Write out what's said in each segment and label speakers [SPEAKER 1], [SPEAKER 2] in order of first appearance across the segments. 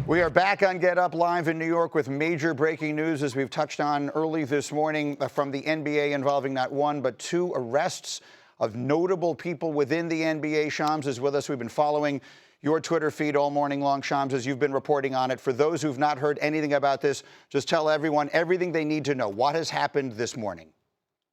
[SPEAKER 1] We are back on Get Up Live in New York with major breaking news, as we've touched on early this morning, from the NBA involving not one but two arrests of notable people within the NBA. Shams is with us. We've been following your Twitter feed all morning long, Shams, as you've been reporting on it. For those who've not heard anything about this, just tell everyone everything they need to know. What has happened this morning?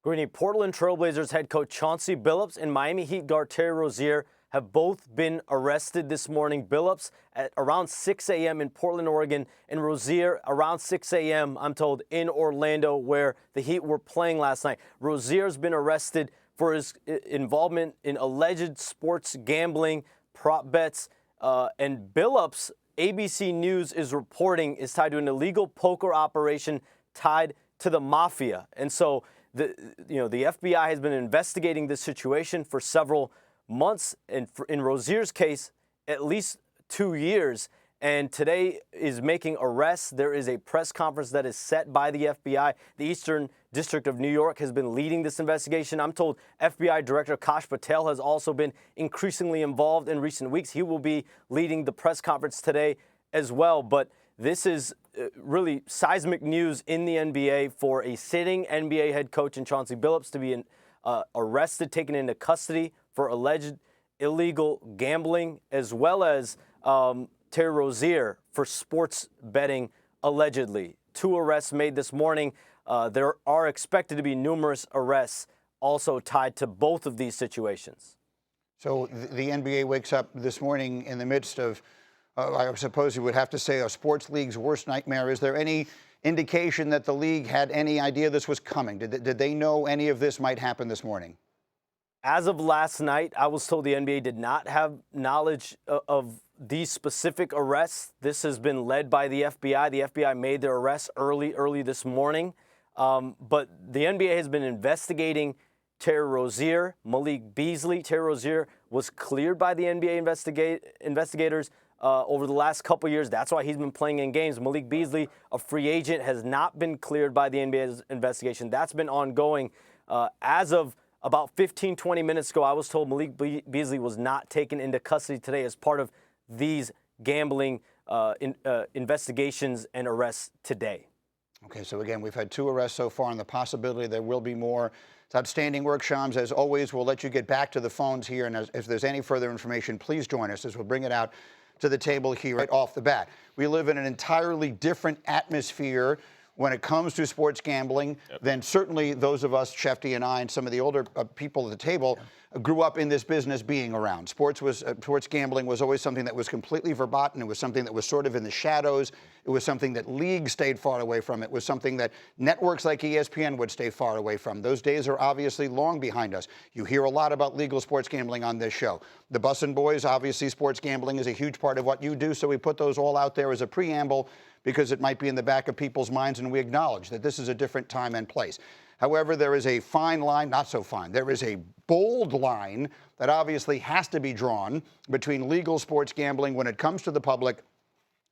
[SPEAKER 2] Greeny, Portland Trailblazers head coach Chauncey Billups and Miami Heat guard Terry Rozier have both been arrested this morning. Billups at around 6 a.m. in Portland, Oregon, and Rozier around 6 a.m., I'm told, in Orlando, where the Heat were playing last night. Rozier's been arrested for his involvement in alleged sports gambling, prop bets, and Billups, ABC News is reporting, is tied to an illegal poker operation tied to the mafia. And so the FBI has been investigating this situation for several months, and in Rozier's case, at least 2 years. And today is making arrests. There is a press conference that is set by the FBI. The Eastern District of New York has been leading this investigation. I'm told FBI Director Kash Patel has also been increasingly involved in recent weeks. He will be leading the press conference today as well. But this is really seismic news in the NBA for a sitting NBA head coach in Chauncey Billups to be arrested, taken into custody for alleged illegal gambling, as well as Terry Rozier for sports betting, allegedly. 2 arrests made this morning. There are expected to be numerous arrests also tied to both of these situations.
[SPEAKER 1] So the NBA wakes up this morning in the midst of, I suppose you would have to say, a sports league's worst nightmare. Is there any indication that the league had any idea this was coming? Did they know any of this might happen this morning?
[SPEAKER 2] As of last night, I was told the NBA did not have knowledge of these specific arrests. This has been led by the FBI. The FBI made their arrests early this morning. But the NBA has been investigating Terry Rozier, Malik Beasley. Terry Rozier was cleared by the NBA investigators over the last couple years. That's why he's been playing in games. Malik Beasley, a free agent, has not been cleared by the NBA's investigation. That's been ongoing. As of about 15, 20 minutes ago, I was told Malik Beasley was not taken into custody today as part of these gambling investigations and arrests today.
[SPEAKER 1] Okay, so again, we've had 2 arrests so far, and the possibility there will be more. It's outstanding work, Shams. As always, we'll let you get back to the phones here, and if there's any further information, please join us as we'll bring it out to the table here right off the bat. We live in an entirely different atmosphere when it comes to sports gambling than certainly those of us, Shefty and I, and some of the older people at the table, grew up in this business being around. Sports gambling was always something that was completely verboten. It was something that was sort of in the shadows. It was something that leagues stayed far away from. It was something that networks like ESPN would stay far away from. Those days are obviously long behind us. You hear a lot about legal sports gambling on this show. The Bussin' Boys, obviously sports gambling is a huge part of what you do, so we put those all out there as a preamble because it might be in the back of people's minds, and we acknowledge that this is a different time and place. However, there is a fine line, not so fine, there is a bold line that obviously has to be drawn between legal sports gambling when it comes to the public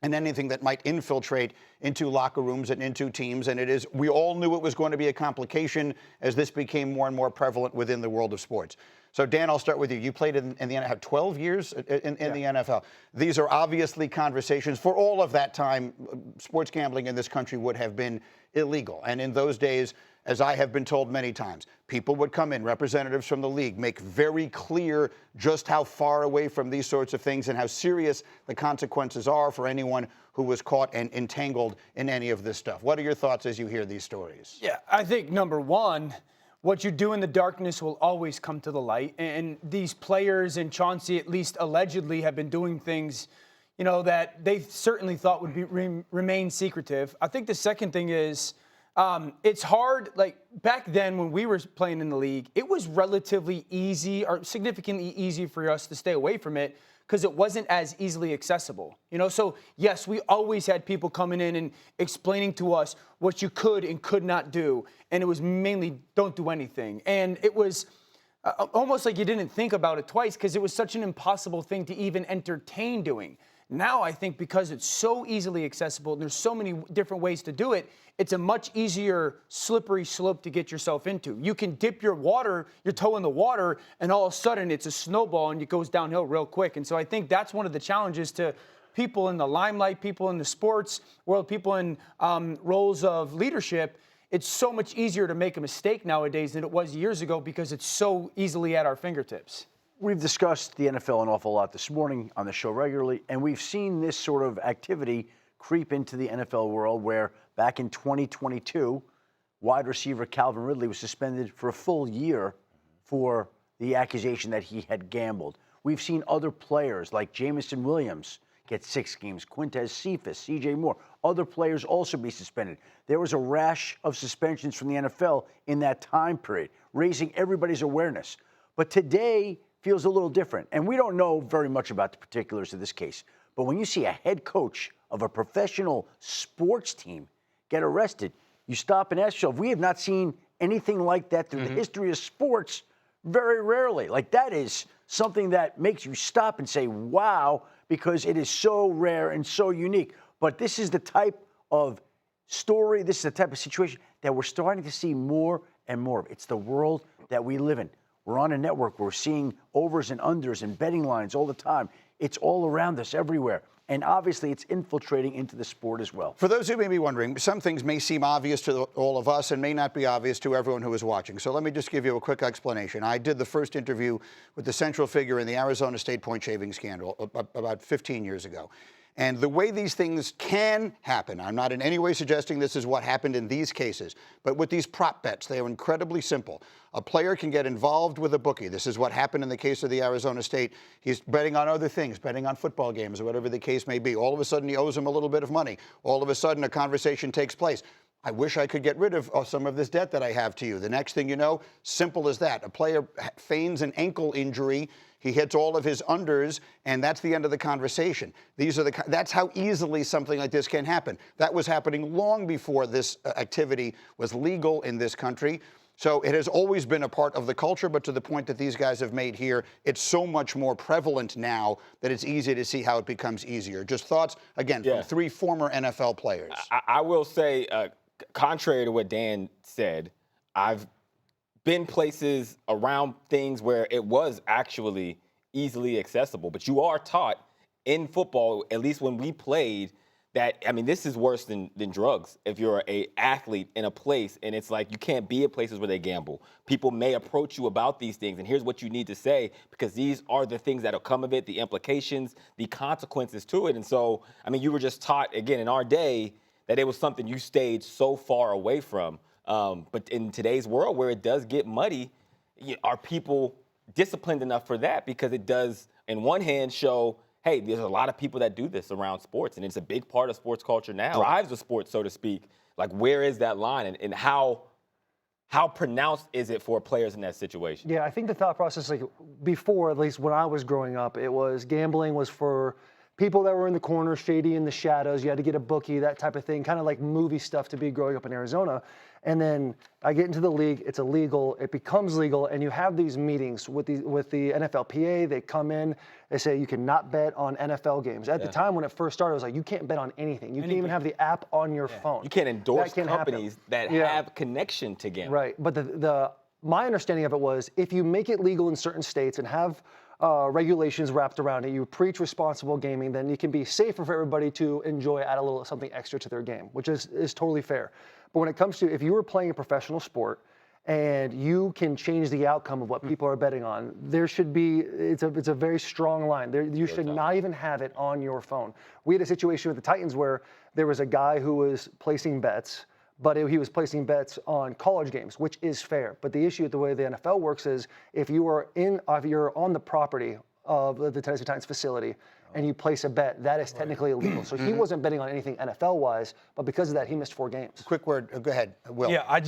[SPEAKER 1] and anything that might infiltrate into locker rooms and into teams. And we all knew it was going to be a complication as this became more and more prevalent within the world of sports. So, Dan, I'll start with you. You played in the NFL, 12 years in the NFL. These are obviously conversations. For all of that time, sports gambling in this country would have been illegal. And in those days, as I have been told many times, people would come in, representatives from the league, make very clear just how far away from these sorts of things and how serious the consequences are for anyone who was caught and entangled in any of this stuff. What are your thoughts as you hear these stories?
[SPEAKER 3] Yeah, I think, number one, what you do in the darkness will always come to the light. And these players and Chauncey, at least allegedly, have been doing things, that they certainly thought would remain secretive. I think the second thing is, it's hard, like back then when we were playing in the league, it was relatively easy or significantly easy for us to stay away from it because it wasn't as easily accessible. So yes, we always had people coming in and explaining to us what you could and could not do. And it was mainly don't do anything. And it was almost like you didn't think about it twice because it was such an impossible thing to even entertain doing. Now I think because it's so easily accessible and there's so many different ways to do it, it's a much easier slippery slope to get yourself into. You can dip your toe in the water, and all of a sudden it's a snowball and it goes downhill real quick. And so I think that's one of the challenges to people in the limelight, people in the sports world, people in roles of leadership, it's so much easier to make a mistake nowadays than it was years ago because it's so easily at our fingertips.
[SPEAKER 4] We've discussed the NFL an awful lot this morning on the show regularly, and we've seen this sort of activity creep into the NFL world where back in 2022, wide receiver Calvin Ridley was suspended for a full year for the accusation that he had gambled. We've seen other players like Jamison Williams get 6 games, Quintez Cephas, C.J. Moore, other players also be suspended. There was a rash of suspensions from the NFL in that time period, raising everybody's awareness. But today feels a little different, and we don't know very much about the particulars of this case. But when you see a head coach of a professional sports team get arrested, you stop and ask yourself, we have not seen anything like that through the history of sports very rarely. Like, that is something that makes you stop and say, wow, because it is so rare and so unique. But this is the type of story, this is the type of situation that we're starting to see more and more of. It's the world that we live in. We're on a network. We're seeing overs and unders and betting lines all the time. It's all around us everywhere. And obviously, it's infiltrating into the sport as well.
[SPEAKER 1] For those who may be wondering, some things may seem obvious to all of us and may not be obvious to everyone who is watching. So let me just give you a quick explanation. I did the first interview with the central figure in the Arizona State point shaving scandal about 15 years ago. And the way these things can happen, I'm not in any way suggesting this is what happened in these cases, but with these prop bets, they are incredibly simple. A player can get involved with a bookie. This is what happened in the case of the Arizona State. He's betting on other things, betting on football games or whatever the case may be. All of a sudden, he owes him a little bit of money. All of a sudden, a conversation takes place. I wish I could get rid of some of this debt that I have to you. The next thing you know, simple as that. A player feigns an ankle injury. He hits all of his unders, and that's the end of the conversation. That's how easily something like this can happen. That was happening long before this activity was legal in this country. So it has always been a part of the culture, but to the point that these guys have made here, it's so much more prevalent now that it's easy to see how it becomes easier. Just thoughts, again, from 3 former NFL players.
[SPEAKER 5] I will say, contrary to what Dan said, I've been places around things where it was actually easily accessible. But you are taught in football, at least when we played, that, I mean, this is worse than drugs. If you're an athlete in a place and it's like you can't be at places where they gamble. People may approach you about these things, and here's what you need to say, because these are the things that'll come of it, the implications, the consequences to it. And so, I mean, you were just taught, again, in our day, that it was something you stayed so far away from. But in today's world where it does get muddy, are people disciplined enough for that? Because it does, in one hand, show, hey, there's a lot of people that do this around sports, and it's a big part of sports culture now. Drives the sport, so to speak. Like, where is that line, and how pronounced is it for players in that situation?
[SPEAKER 6] Yeah, I think the thought process, like before, at least when I was growing up, it was gambling was for people that were in the corner, shady in the shadows. You had to get a bookie, that type of thing, kind of like movie stuff to be growing up in Arizona. And then I get into the league, it's illegal, it becomes legal, and you have these meetings with the NFLPA. They come in, they say you cannot bet on NFL games. At the time when it first started, it was like you can't bet on anything. You can't even have the app on your phone.
[SPEAKER 5] You can't endorse
[SPEAKER 6] can't
[SPEAKER 5] companies that have connection to gambling.
[SPEAKER 6] Right, but my understanding of it was if you make it legal in certain states and have regulations wrapped around it, you preach responsible gaming, then it can be safer for everybody to enjoy, add a little something extra to their game, which is totally fair. But when it comes to if you were playing a professional sport and you can change the outcome of what people are betting on, there should be, it's a very strong line. You should not even have it on your phone. We had a situation with the Titans where there was a guy who was placing bets, but he was placing bets on college games, which is fair. But the issue with the way the NFL works is if you're on the property of the Tennessee Titans facility and you place a bet, that is technically illegal. So he wasn't betting on anything NFL-wise, but because of that, he missed 4 games.
[SPEAKER 1] Quick word. Go ahead, Will.
[SPEAKER 7] Yeah,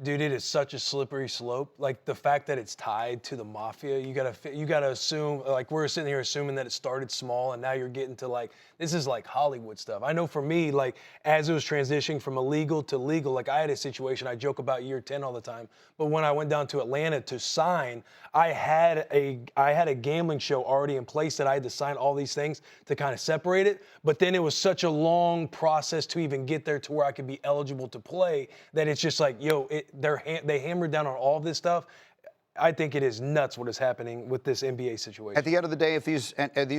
[SPEAKER 7] dude, it is such a slippery slope. Like the fact that it's tied to the mafia, you gotta assume, like we're sitting here assuming that it started small and now you're getting to like, this is like Hollywood stuff. I know for me, like as it was transitioning from illegal to legal, like I had a situation, I joke about year 10 all the time, but when I went down to Atlanta to sign, I had a gambling show already in place that I had to sign all these things to kind of separate it. But then it was such a long process to even get there to where I could be eligible to play that it's just like, yo, they hammered down on all of this stuff. I think it is nuts what is happening with this NBA situation.
[SPEAKER 1] At the end of the day, if these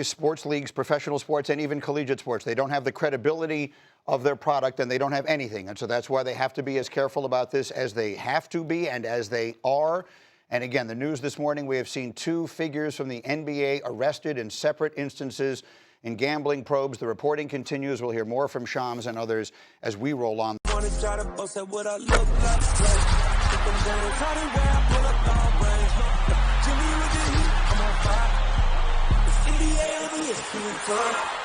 [SPEAKER 1] sports leagues, professional sports, and even collegiate sports, they don't have the credibility of their product, and they don't have anything. And so that's why they have to be as careful about this as they have to be and as they are. And again, the news this morning, we have seen 2 figures from the NBA arrested in separate instances in gambling probes. The reporting continues. We'll hear more from Shams and others as we roll on.
[SPEAKER 8] NBA